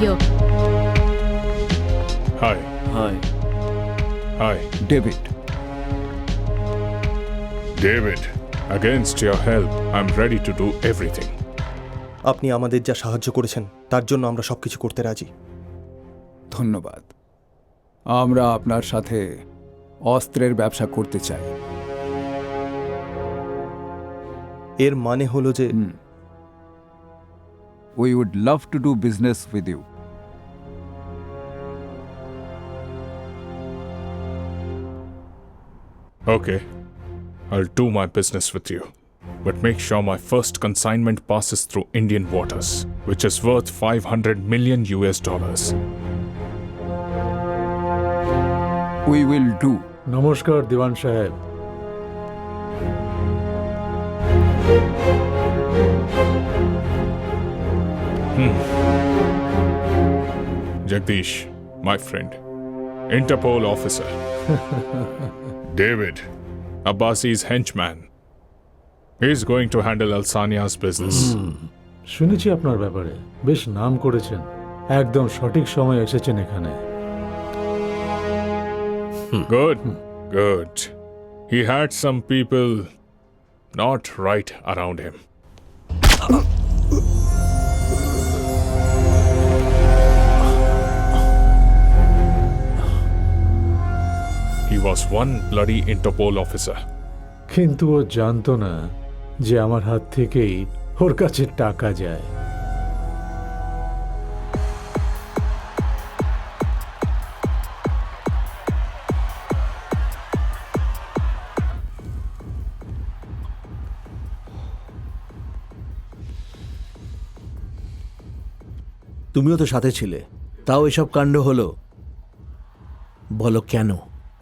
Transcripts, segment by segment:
here. Hi. Hi. Hi. David. David, against your help, I'm ready to do everything. আপনি আমাদের যা সাহায্য করেছেন তার জন্য আমরা সবকিছু করতে রাজি। ধন্যবাদ। আমরা আপনার সাথে অস্ত্রের ব্যবসা করতে চাই। এর মানে হলো যে We would love to do business with you. Okay, I'll do my business with you. But make sure my first consignment passes through Indian waters, which is worth 500 million US dollars. We will do. নমস্কার দিওয়ান সাহেব। Jagdish, my friend, Interpol officer. David, Abbasi's henchman. He's going to handle Alsania's business. শুনেছি আপনার ব্যাপারে, বেশ নাম করেছেন। একদম সঠিক সময় এসেছেন এখানে। Good, good. He had some people not right around him. He was one bloody Interpol officer. কিন্তু ও জানতো না যে আমার হাত থেকেই ওর কাছে টাকা যায়। তুমিও তো সাথে ছিলে, তাও এসব কাণ্ড হলো। বলো কেন?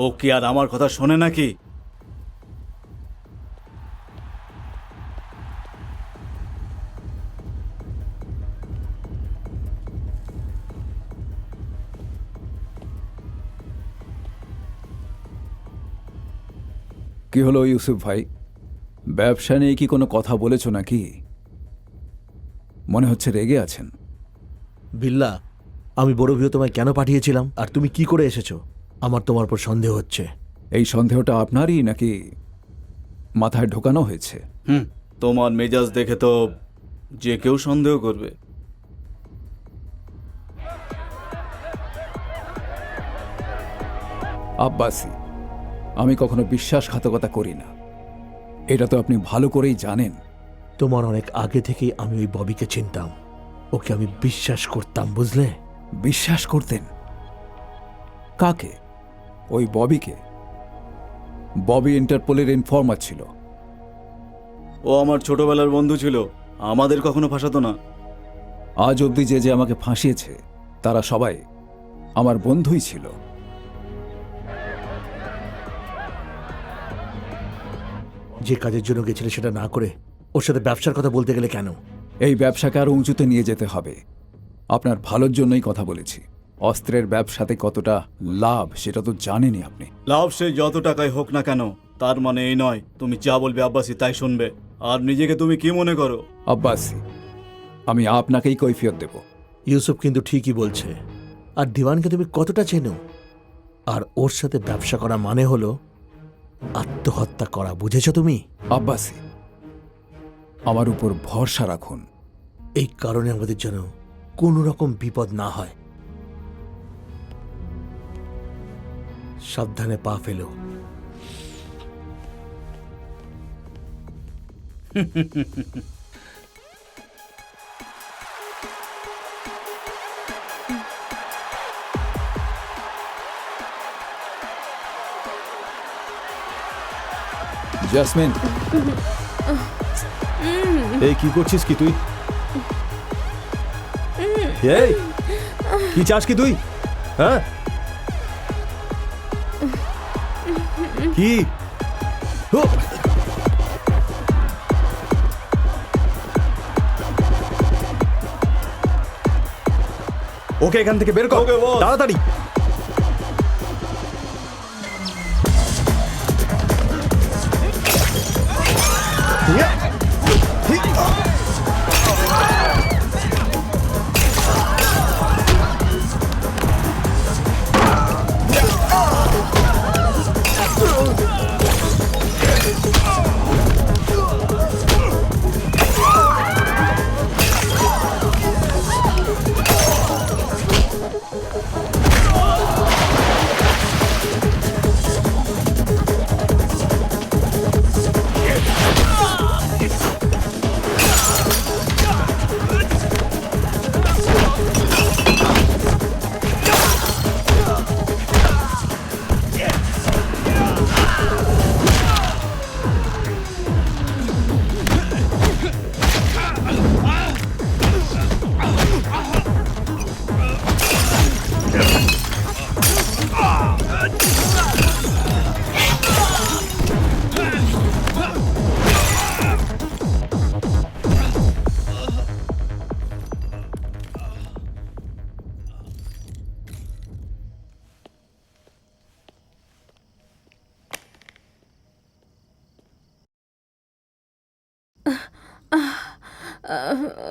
ও কি আর আমার কথা শোনে নাকি? কি হলো ইউসুফ ভাই? ব্যবসা নিয়ে কি কোনো কথা বলেছো নাকি? মনে হচ্ছে রেগে আছেন। বিল্লা, আমি বড় ভিউ তোমায় কেন পাঠিয়েছিলাম আর তুমি কি করে এসেছো? আমার তোমার উপর সন্দেহ হচ্ছে। এই সন্দেহটা আপনারই নাকি মাথায় ঢোকানো হয়েছে? তোমার মেজাজ দেখে তো যে কেউ সন্দেহ করবে। আব্বাসি, আমি কখনো বিশ্বাসঘাতকতা করি না, এটা তো আপনি ভালো করেই জানেন। তোমার অনেক আগে থেকেই আমি ওই ববিকে চিনতাম। ওকে আমি বিশ্বাস করতাম, বুঝলে? বিশ্বাস করতেন? কাকে? ওই ববিকে? ববি ইন্টারপোলের ইনফর্মার ছিল। ও আমার ছোটবেলার বন্ধু ছিল, আমাদের কখনো ফাঁসাতো না। আজ অবধি যে যে আমাকে ফাঁসিয়েছে তারা সবাই আমার বন্ধুই ছিল। যে কাজের জন্য গেছিলে সেটা না করে ওর সাথে ব্যবসার কথা বলতে গেলে কেন? এই ব্যবসাকে আরো উঁচুতে নিয়ে যেতে হবে। আপনার ভালোর জন্যই কথা বলেছি। অস্ত্রের ব্যবসাতে কতটা লাভ সেটা তো জানেনই আপনি। লাভ সে যত টাকায় হোক না কেন, তার মানে এই নয় তুমি যা বলবে আব্বাসি তাই শুনবে। আর নিজেকে তুমি কি মনে করো? আব্বাসি, আমি আপনাকেই কৈফিয়ত দেব। ইউসুফ কিন্তু ঠিকই বলছে। আর দিওয়ানকে তুমি কতটা চেনো? আর ওর সাথে ব্যবসা করা মানে হলো আত্মহত্যা করা, বুঝেছ তুমি? আব্বাসি, আমার উপর ভরসা রাখুন। এই কারণে আমাদের যেন কোনো রকম বিপদ না হয়। সাবধানে পা ফেলো। জাসমিন, এই কি করছিস কি তুই? এই কি চাস কি তুই? হ্যাঁ কি? ও! ওকে এখান থেকে বের কর তাড়াতাড়ি।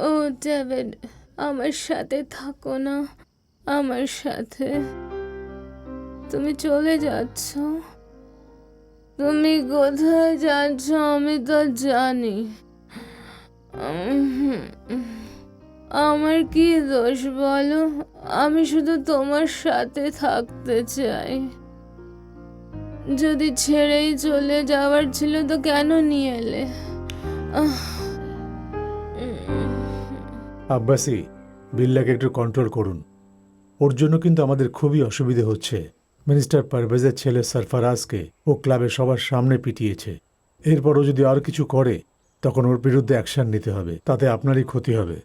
ও ডেভিড, আমার সাথে থাকো না, আমার সাথে। তুমি চলে যাচ্ছ, তুমি কোথায় যাচ্ছ আমি তো জানি। আমার কি দোষ বলো? আমি শুধু তোমার সাথে থাকতে চাই। যদি ছেড়েই চলে যাওয়ার ছিল তো কেন নিয়ে এলে? আব্বাসি, বিল্লাকে একটু কন্ট্রোল করুন। ওর জন্য কিন্তু আমাদের খুবই অসুবিধে হচ্ছে। মিনিস্টার পারভেজের ছেলে সরফরাজকে ও ক্লাবের সবার সামনে পিটিয়েছে। এরপর ও যদি আর কিছু করে তখন ওর বিরুদ্ধে অ্যাকশন নিতে হবে, তাতে আপনারই ক্ষতি হবে।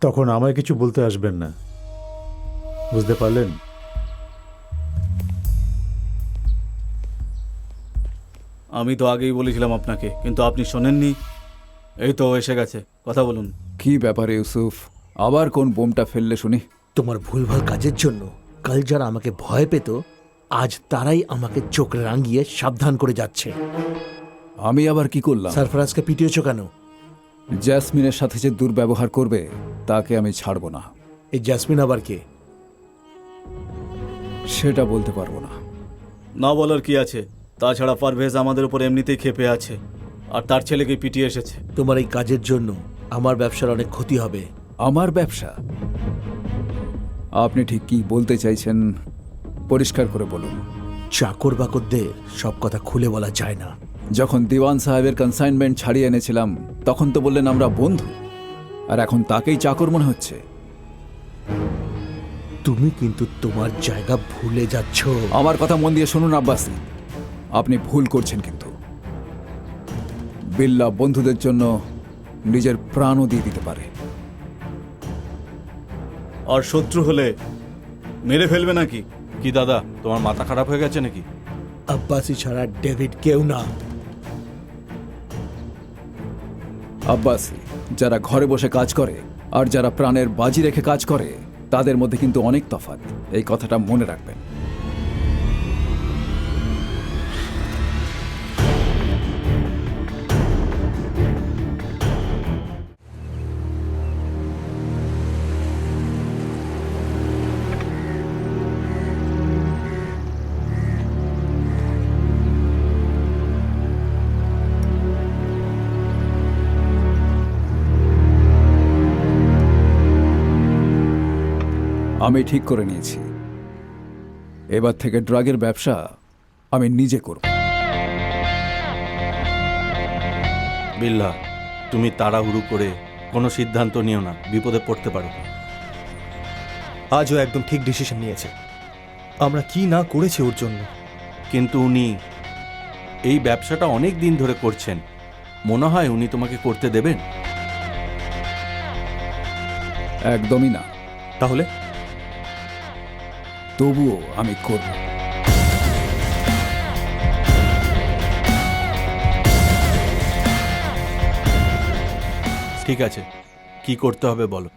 তখন আমায় কিছু বলতে আসবেন না, বুঝতে পারলেন? আমি তো আগেই বলেছিলাম আপনাকে, কিন্তু আপনি শোনেননি। এই তো এসে গেছে, কথা বলুন। কি ব্যাপারে ইউসুফ, আবার কোন বোমটা ফেললে শুনি? তোমার ভুলভাল কাজের জন্য কাল যারা আমাকে ভয় পেত, আজ তারাই আমাকে চোখ রাঙিয়ে সাবধান করে যাচ্ছে। আমি আবার কি করলাম? সরফরাজকে পিটিয়েছ কেন? জ্যাসমিনের সাথে যে দুর্ব্যবহার করবে তাকে আমি ছাড়ব না। এই জ্যাসমিন আবার কে? সেটা বলতে পারবো না। না বলার কি আছে? তাছাড়া পারভেজ আমাদের উপর এমনিতেই ক্ষেপে আছে, আর তার ছেলেকে পিটিয়ে এসেছে। তোমার এই কাজের জন্য আমার ব্যবসার অনেক ক্ষতি হবে। আমার ব্যবসা? আপনি ঠিক কি বলতে চাইছেন পরিষ্কার করে বলুন। চাকর বাকরদের সব কথা খুলে বলা যায় না। যখন দিওয়ান সাহেবের কনসাইনমেন্ট ছাড়িয়ে এনেছিলাম তখন তো বললেন আমরা বন্ধু, আর এখন তাকেই চাকর মনে হচ্ছে। তুমি কিন্তু তোমার জায়গা ভুলে যাচ্ছ। আমার কথা মন দিয়ে শুনুন আব্বাসি, আপনি ভুল করছেন। কিন্তু বিল্লা বন্ধুদের জন্য নিজের প্রাণও দিয়ে দিতে পারে। আর শত্রু হলে মেরে ফেলবে নাকি? কি দাদা, তোমার মাথা খারাপ হয়ে গেছে নাকি? আব্বাসি ছাড়া ডেভিড কেউ না। আব্বাসি যারা ঘরে বসে কাজ করে আর যারা প্রাণের বাজি রেখে কাজ করে তাদের মধ্যে কিন্তু অনেক তফাৎ, এই কথাটা মনে রাখবেন। আমি ঠিক করে নিয়েছি, এবার থেকে ড্রাগের ব্যবসা আমি নিজে করব। বিল্লা, তুমি তাড়াহুড়ো করে কোনো সিদ্ধান্ত নিও না, বিপদে পড়তে পারো। আজও একদম ঠিক ডিসিশন নিয়েছে। আমরা কি না করেছি ওর জন্য। কিন্তু উনি এই ব্যবসাটা অনেক দিন ধরে করছেন, মনে হয় উনি তোমাকে করতে দেবেন? একদমই না। তাহলে তবুও আমি করব। ঠিক আছে, কি করতে হবে বলো।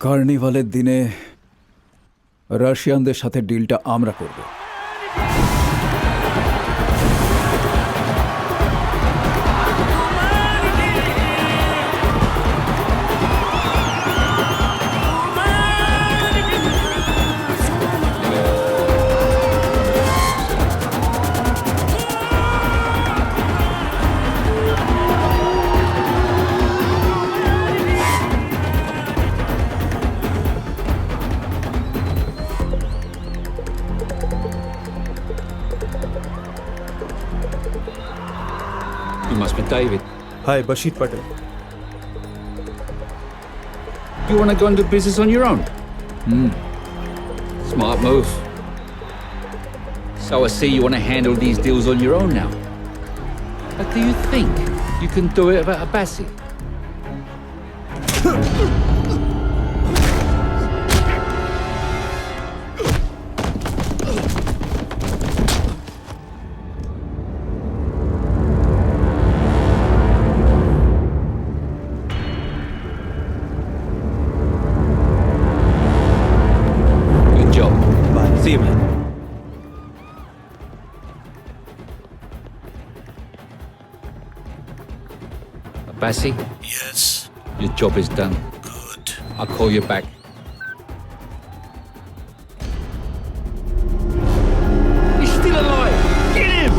কার্নিভালের দিনে রাশিয়ানদের সাথে ডিলটা আমরা করব। You must be David. Hi, Bashir Patel. You want to go into business on your own? Smart move. So I see you want to handle these deals on your own now. But do you think you can do it without Abbasi? Good job. Bye. See you, man. Bassi, yes your job is done. Good I'll call you back. He's still alive! Get him!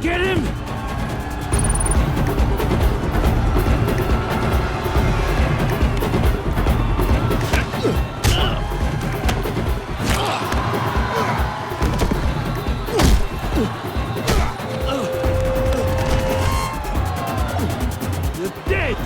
Get him! You're dead!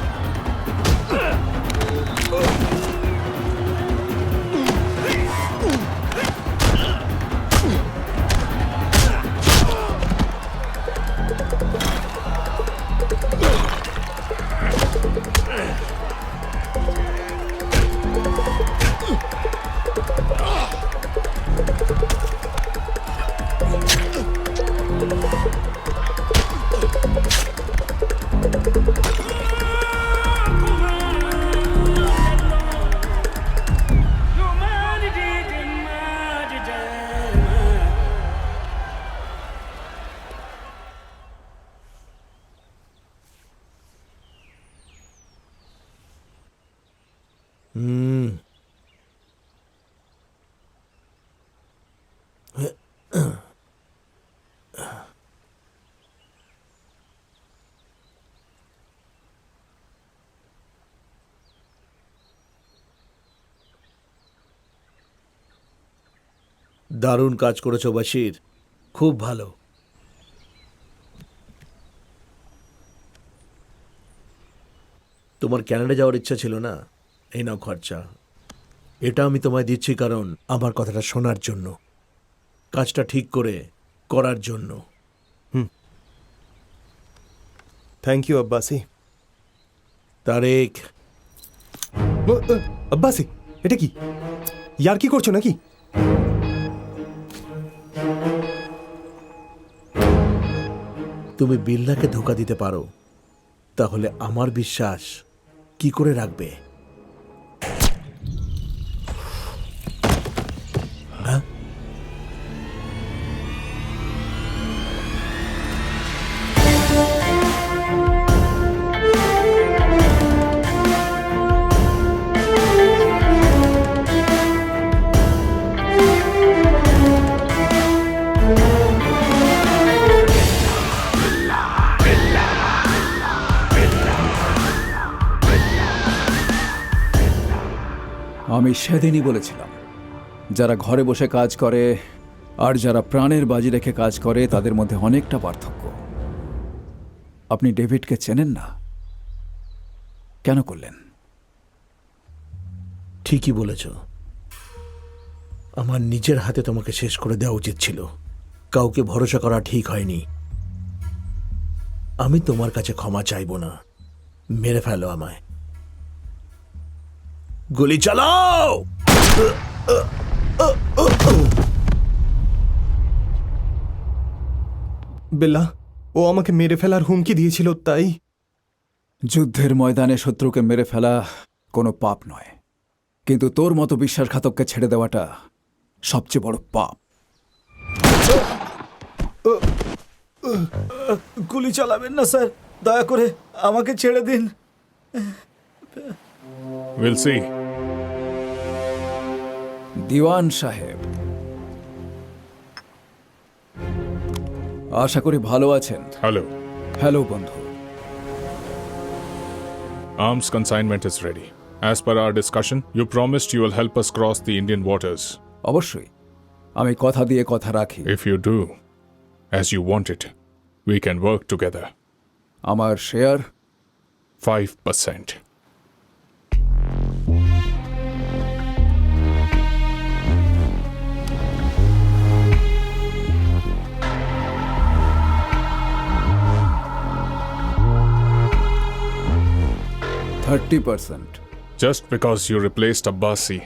দারুণ কাজ করেছো বাশির, খুব ভালো। তোমার Canada যাওয়ার ইচ্ছা ছিল না? এই নাও খরচা। এটা আমি তোমায় দিচ্ছি কারণ আমার কথাটা শোনার জন্য, কাজটা ঠিক করে করার জন্য। Thank you Abbasi. তারেক, আব্বাসি এটা কি? ইয়ার কি করছো নাকি? তুমি বিল্লাকে ধোকা দিতে পারো, তাহলে আমার বিশ্বাস কি করে রাখবে? হ্যাঁ? আমি সেদিনই বলেছিলাম, যারা ঘরে বসে কাজ করে আর যারা প্রাণের বাজি রেখে কাজ করে তাদের মধ্যে অনেকটা পার্থক্য। আপনি ডেভিডকে চেনেন না, কেন করলেন? ঠিকই বলেছ, আমার নিজের হাতে তোমাকে শেষ করে দেওয়া উচিত ছিল। কাউকে ভরসা করা ঠিক হয়নি। আমি তোমার কাছে ক্ষমা চাইব না, মেরে ফেলো আমায়। গুলি চালাও! বিল্লা, ও আমাকে মেরে ফেলার হুমকি দিয়েছিল, তাই যুদ্ধের ময়দানে শত্রুকে মেরে ফেলা কোনো পাপ নয়, কিন্তু তোর মতো বিশ্বাসঘাতককে ছেড়ে দেওয়াটা সবচেয়ে বড় পাপ। গুলি চালাবেন না স্যার, দয়া করে আমাকে ছেড়ে দিন। We'll see. দিওয়ান সাহেব, আশা করি ভালো আছেন। Hello. হ্যালো বন্ধু। Arms consignment is ready. As per our discussion, you promised you will help us cross the Indian waters. অবশ্যই, আমি কথা দিয়ে কথা রাখি। If you do, as you want it, we can work together. আমার share 5%. 30%. Just because you replaced Abbasi,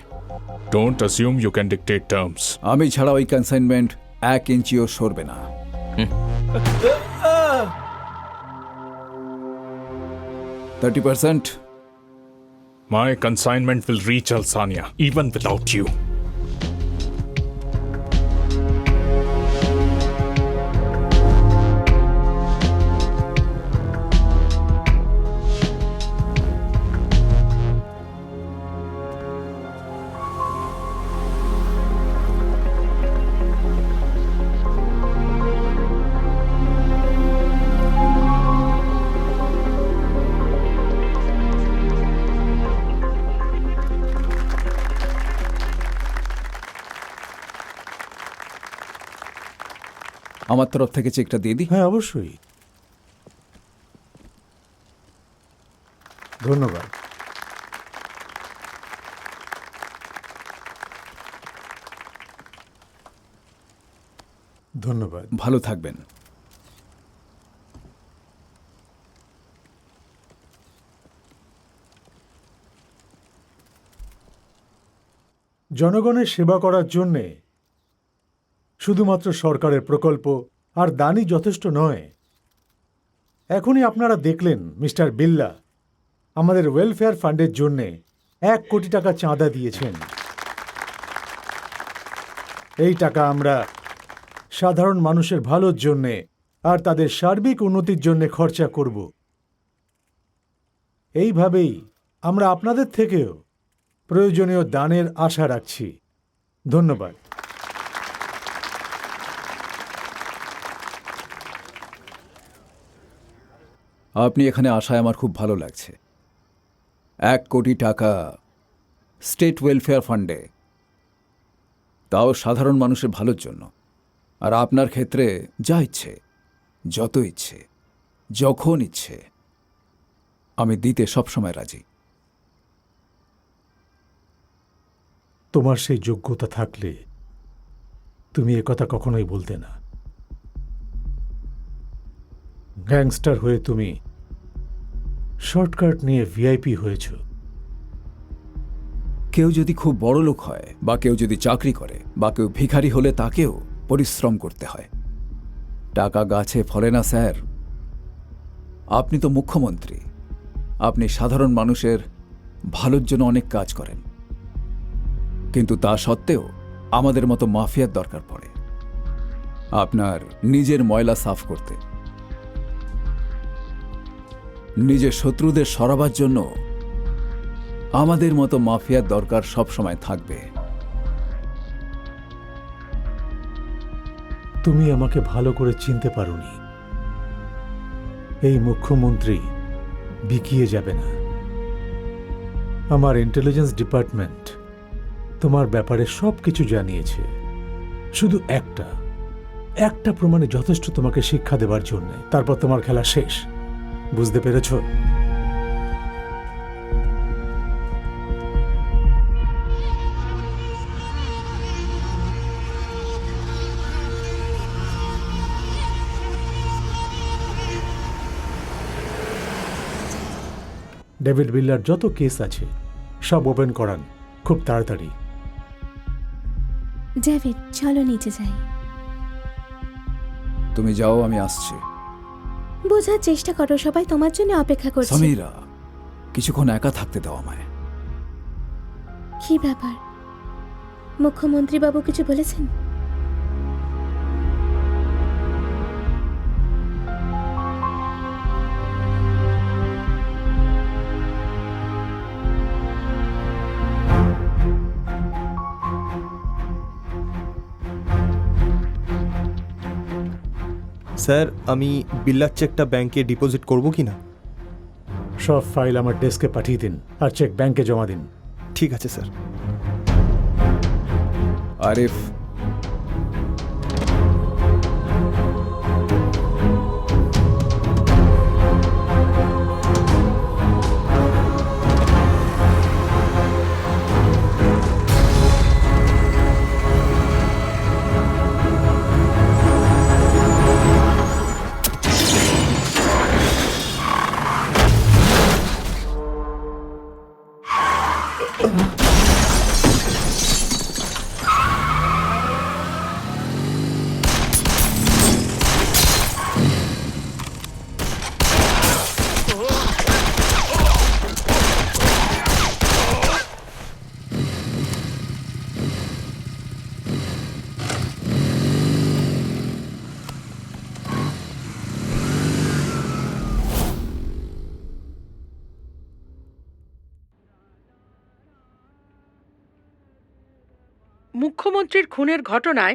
don't assume you can dictate terms. আমি ছাড়া ওই কনসাইনমেন্ট 1 ইঞ্চিও সরবে না। 30%. My consignment will reach Alsania, even without you. আমার তরফ থেকে চেকটা দিয়ে দিই। হ্যাঁ, অবশ্যই। ধন্যবাদ। ধন্যবাদ। ভালো থাকবেন। জনগণের সেবা করার জন্যে শুধুমাত্র সরকারের প্রকল্প আর দানই যথেষ্ট নয়। এখনই আপনারা দেখলেন মিস্টার বিল্লা আমাদের ওয়েলফেয়ার ফান্ডের জন্যে 1 কোটি টাকা চাঁদা দিয়েছেন। এই টাকা আমরা সাধারণ মানুষের ভালোর জন্যে আর তাদের সার্বিক উন্নতির জন্যে খরচা করব। এইভাবেই আমরা আপনাদের থেকেও প্রয়োজনীয় দানের আশা রাখছি। ধন্যবাদ। আপনি এখানে আসায় আমার খুব ভালো লাগছে। 1 কোটি টাকা স্টেট ওয়েলফেয়ার ফান্ডে, তাও সাধারণ মানুষের ভালোর জন্য। আর আপনার ক্ষেত্রে যা ইচ্ছে, যত ইচ্ছে, যখন ইচ্ছে আমি দিতে সবসময় রাজি। তোমার সেই যোগ্যতা থাকলে তুমি একথা কখনোই বলতে না। গ্যাংস্টার হয়ে তুমি শর্টকাট নিয়ে ভিআইপি হয়েছ। কেউ যদি খুব বড় লোক হয়, বা কেউ যদি চাকরি করে, বা কেউ ভিখারি হলে তাকেও পরিশ্রম করতে হয়। টাকা গাছে ফলে না স্যার। আপনি তো মুখ্যমন্ত্রী, আপনি সাধারণ মানুষের ভালোর জন্য অনেক কাজ করেন, কিন্তু তা সত্ত্বেও আমাদের মতো মাফিয়ার দরকার পড়ে আপনার নিজের ময়লা সাফ করতে। নিজের শত্রুদের সরাবার জন্য আমাদের মতো মাফিয়ার দরকার সব সময় থাকবে। তুমি আমাকে ভালো করে চিনতে পারোনি। এই মুখ্যমন্ত্রী বিকিয়ে যাবে না। আমার ইন্টেলিজেন্স ডিপার্টমেন্ট তোমার ব্যাপারে সবকিছু জানিয়েছে। শুধু একটা প্রমাণে যথেষ্ট তোমাকে শিক্ষা দেবার জন্য। তারপর তোমার খেলা শেষ। বুঝতে পেরেছ? ডেভিড বিল্লার যত কেস আছে সব ওপেন করান খুব তাড়াতাড়ি। ডেভিড, চলো নিচে যাই। তুমি যাও, আমি আসছি। বোঝার চেষ্টা করো, সবাই তোমার জন্য অপেক্ষা করছে। সমীরা, কিছুক্ষণ একা থাকতে দাও আমায়। কি ব্যাপার, মুখ্যমন্ত্রী বাবু কিছু বলেছেন? স্যার, আমি বিল্লার চেকটা ব্যাংকে ডিপোজিট করব কি না? সব ফাইল আমার ডেস্কে পাঠিয়ে দিন আর চেক ব্যাংকে জমা দিন। ঠিক আছে স্যার। আরিফ, মুখ্যমন্ত্রীর খুনের ঘটনায়